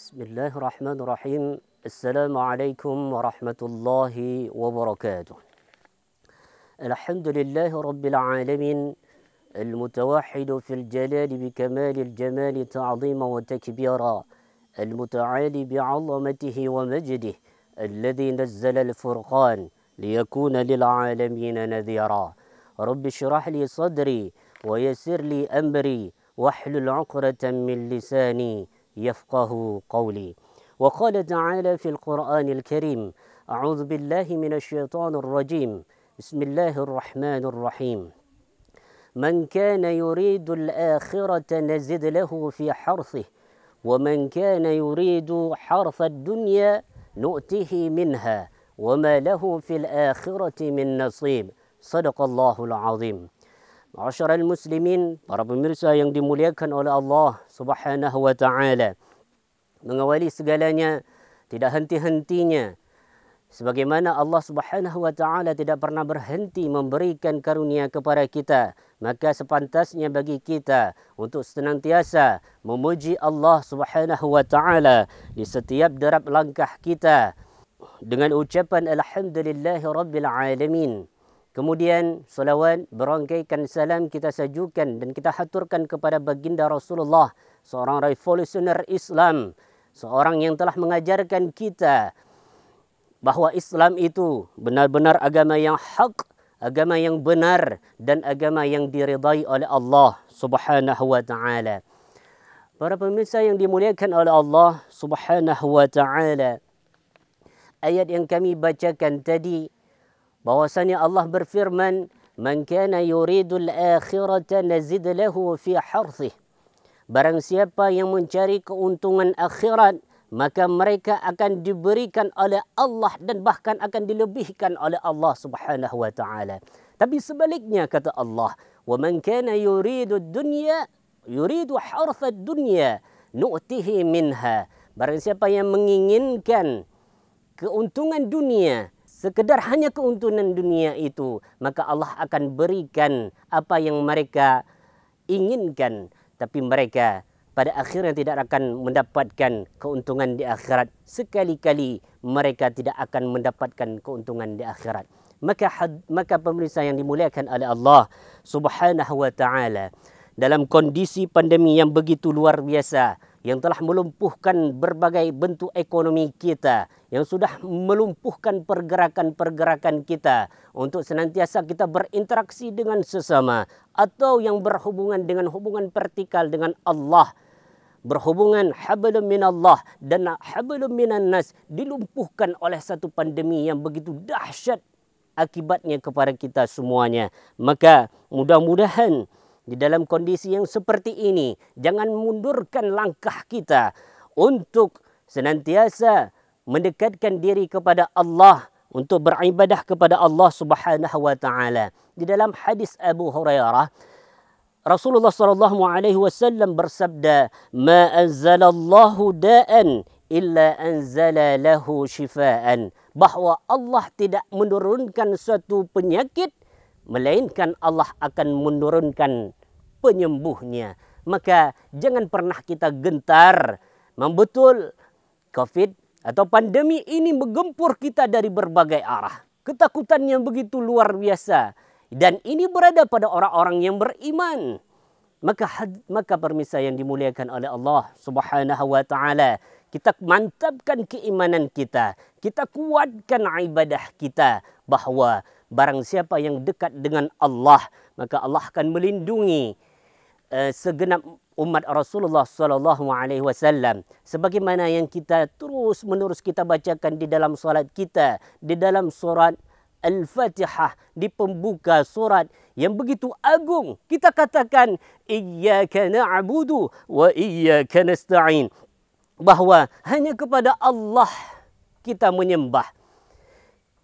Bismillahirrahmanirrahim. Assalamualaikum warahmatullahi wabarakatuh. Alhamdulillahi rabbil alamin. المتوحد في الجلال بكمال الجمال تعظيما وتكبيرا المتعالي بعظمته ومجده الذي نزل الفرقان ليكون للعالمين نذيرا رب اشرح لي صدري ويسر لي أمري واحلل عقدة من لساني يفقه قولي. وقال تعالى في القرآن الكريم: أعوذ بالله من الشيطان الرجيم، بسم الله الرحمن الرحيم. من كان يريد الآخرة نزد له في حرثه ومن كان يريد حرث الدنيا نؤته منها وما له في الآخرة من نصيب. صدق الله العظيم. Ma'asyiral muslimin, para pemirsa yang dimuliakan oleh Allah Subhanahu wa taala. Mengawali segalanya tidak henti-hentinya sebagaimana Allah Subhanahu wa taala tidak pernah berhenti memberikan karunia kepada kita, maka sepantasnya bagi kita untuk senantiasa memuji Allah Subhanahu wa taala di setiap derap langkah kita dengan ucapan alhamdulillahirabbil alamin. Kemudian salawat berangkaikan salam kita sajukan dan kita haturkan kepada baginda Rasulullah, seorang revolusioner Islam, seorang yang telah mengajarkan kita bahawa Islam itu benar-benar agama yang hak, agama yang benar dan agama yang diridai oleh Allah Subhanahu wa taala. Para pemirsa yang dimuliakan oleh Allah Subhanahu wa taala, ayat yang kami bacakan tadi bahwasanya Allah berfirman, "Man kana yuridul akhirata nazid lahu fi harthih." Barang siapa yang mencari keuntungan akhirat, maka mereka akan diberikan oleh Allah dan bahkan akan dilebihkan oleh Allah Subhanahu wa taala. Tapi sebaliknya kata Allah, "Wa man kana yuridu dunya yuridu hartha dunya nu'tihi minha." Barang siapa yang menginginkan keuntungan dunia, sekedar hanya keuntungan dunia itu, maka Allah akan berikan apa yang mereka inginkan, tapi mereka pada akhirnya tidak akan mendapatkan keuntungan di akhirat. Sekali-kali mereka tidak akan mendapatkan keuntungan di akhirat. Maka pemirsa yang dimuliakan oleh Allah Subhanahu wa taala, dalam kondisi pandemi yang begitu luar biasa, yang telah melumpuhkan berbagai bentuk ekonomi kita, yang sudah melumpuhkan pergerakan-pergerakan kita untuk senantiasa kita berinteraksi dengan sesama, atau yang berhubungan dengan hubungan vertikal dengan Allah, berhubungan hablum minallah dan hablum minan nas, dilumpuhkan oleh satu pandemi yang begitu dahsyat akibatnya kepada kita semuanya. Maka mudah-mudahan di dalam kondisi yang seperti ini, jangan mundurkan langkah kita untuk senantiasa mendekatkan diri kepada Allah, untuk beribadah kepada Allah Subhanahu wa taala. Di dalam hadis Abu Hurairah, Rasulullah sallallahu alaihi wasallam bersabda, "Ma anzalallahu da'an illa anzala lahu shifaan." Bahawa Allah tidak menurunkan suatu penyakit melainkan Allah akan menurunkan penyembuhnya. Maka jangan pernah kita gentar. Membetul COVID atau pandemi ini menggempur kita dari berbagai arah. Ketakutan yang begitu luar biasa. Dan ini berada pada orang-orang yang beriman. Maka pemirsa yang dimuliakan oleh Allah Subhanahu wa taala, kita mantapkan keimanan kita, kita kuatkan ibadah kita, bahawa barang siapa yang dekat dengan Allah, maka Allah akan melindungi segenap umat Rasulullah sallallahu alaihi wasallam, sebagaimana yang kita terus-menerus kita bacakan di dalam solat kita, di dalam surat Al-Fatihah, di pembuka surat yang begitu agung. Kita katakan iyyaka na'budu wa iyyaka nasta'in, bahawa hanya kepada Allah kita menyembah.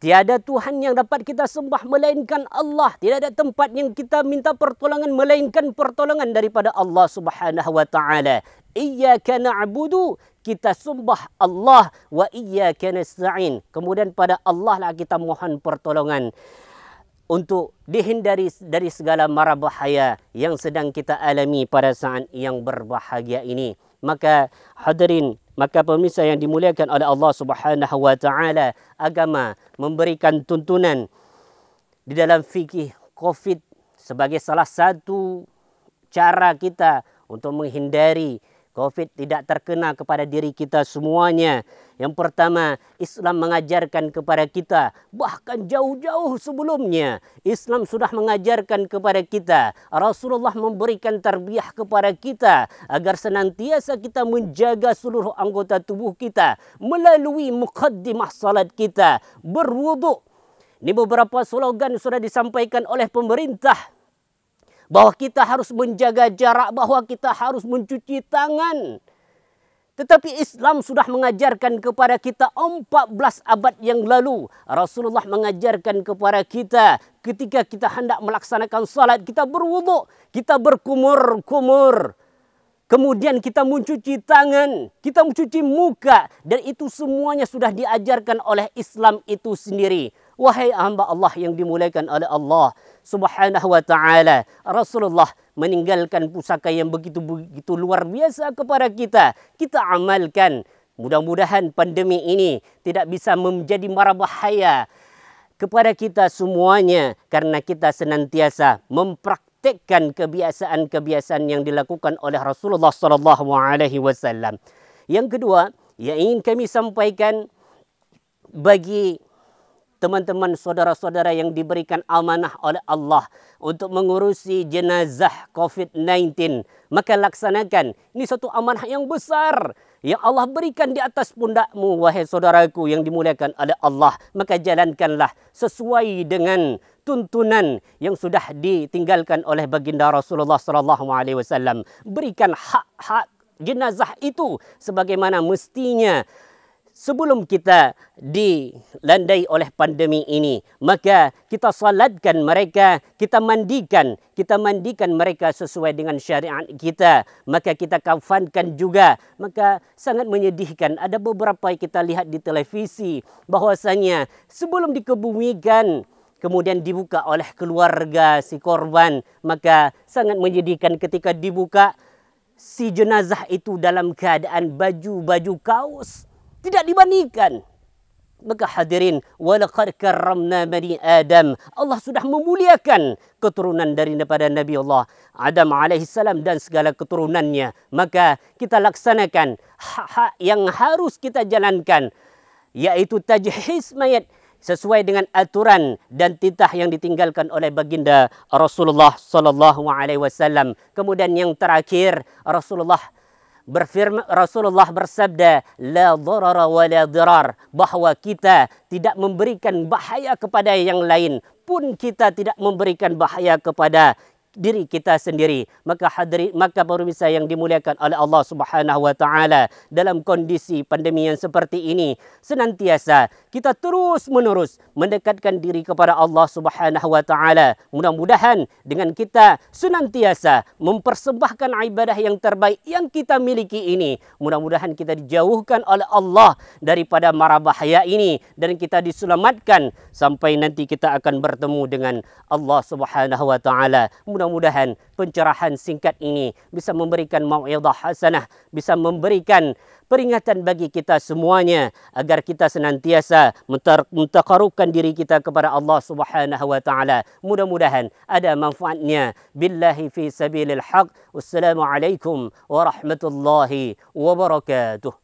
Tiada Tuhan yang dapat kita sembah melainkan Allah. Tidak ada tempat yang kita minta pertolongan melainkan pertolongan daripada Allah Subhanahu wa taala. Iyyaka na'budu, kita sembah Allah, wa iyyaka nasta'in. Kemudian pada Allah lah kita mohon pertolongan untuk dihindari dari segala mara bahaya yang sedang kita alami pada saat yang berbahagia ini. Maka hadirin Maka pemirsa yang dimuliakan oleh Allah Subhanahu wa taala, agama memberikan tuntunan di dalam fikih Covid sebagai salah satu cara kita untuk menghindari Covid tidak terkena kepada diri kita semuanya. Yang pertama, Islam mengajarkan kepada kita, bahkan jauh-jauh sebelumnya, Islam sudah mengajarkan kepada kita. Rasulullah memberikan tarbiyah kepada kita agar senantiasa kita menjaga seluruh anggota tubuh kita melalui muqaddimah salat kita, berwuduk. Ini beberapa slogan sudah disampaikan oleh pemerintah, bahawa kita harus menjaga jarak, bahawa kita harus mencuci tangan. Tetapi Islam sudah mengajarkan kepada kita 14 abad yang lalu. Rasulullah mengajarkan kepada kita ketika kita hendak melaksanakan salat, kita berwuduk, kita berkumur-kumur. Kemudian kita mencuci tangan, kita mencuci muka. Dan itu semuanya sudah diajarkan oleh Islam itu sendiri. Wahai hamba Allah yang dimuliakan oleh Allah Subhanahu wa taala, Rasulullah meninggalkan pusaka yang begitu luar biasa kepada kita. Kita amalkan. Mudah-mudahan pandemi ini tidak bisa menjadi mara bahaya kepada kita semuanya, karena kita senantiasa mempraktikkan kebiasaan-kebiasaan yang dilakukan oleh Rasulullah sallallahu alaihi wasallam. Yang kedua, yang ingin kami sampaikan bagi teman-teman saudara-saudara yang diberikan amanah oleh Allah untuk mengurusi jenazah COVID-19, maka laksanakan. Ini satu amanah yang besar yang Allah berikan di atas pundakmu, wahai saudaraku yang dimuliakan oleh Allah. Maka jalankanlah sesuai dengan tuntunan yang sudah ditinggalkan oleh baginda Rasulullah sallallahu alaihi wasallam. Berikan hak-hak jenazah itu sebagaimana mestinya. Sebelum kita dilandai oleh pandemi ini, maka kita salatkan mereka, kita mandikan mereka sesuai dengan syariat kita. Maka kita kafankan juga. Maka sangat menyedihkan, ada beberapa yang kita lihat di televisi bahwasanya sebelum dikebumikan kemudian dibuka oleh keluarga si korban, maka sangat menyedihkan ketika dibuka si jenazah itu dalam keadaan baju kaos. Tidak dibandingkan. Maka hadirin, walaqad karramna bani Adam. Allah sudah memuliakan keturunan daripada Nabi Allah Adam alaihissalam dan segala keturunannya. Maka kita laksanakan hak-hak yang harus kita jalankan, yaitu tajhiz mayat sesuai dengan aturan dan titah yang ditinggalkan oleh baginda Rasulullah sallallahu alaihi wasallam. Kemudian yang terakhir, Rasulullah bersabda, la darara wa la dirar, bahawa kita tidak memberikan bahaya kepada yang lain, pun kita tidak memberikan bahaya kepada diri kita sendiri. Maka pemirsa yang dimuliakan oleh Allah Subhanahu wa taala, dalam kondisi pandemi yang seperti ini, senantiasa kita terus-menerus mendekatkan diri kepada Allah Subhanahu wa taala. Mudah-mudahan dengan kita senantiasa mempersembahkan ibadah yang terbaik yang kita miliki ini, mudah-mudahan kita dijauhkan oleh Allah daripada mara bahaya ini dan kita diselamatkan sampai nanti kita akan bertemu dengan Allah Subhanahu wa taala. Mudah-mudahan pencerahan singkat ini bisa memberikan mau'izah hasanah, bisa memberikan peringatan bagi kita semuanya agar kita senantiasa mentaqarrubkan diri kita kepada Allah Subhanahu wa taala. Mudah-mudahan ada manfaatnya. Billahi fi sabilil haq. Wassalamualaikum warahmatullahi wabarakatuh.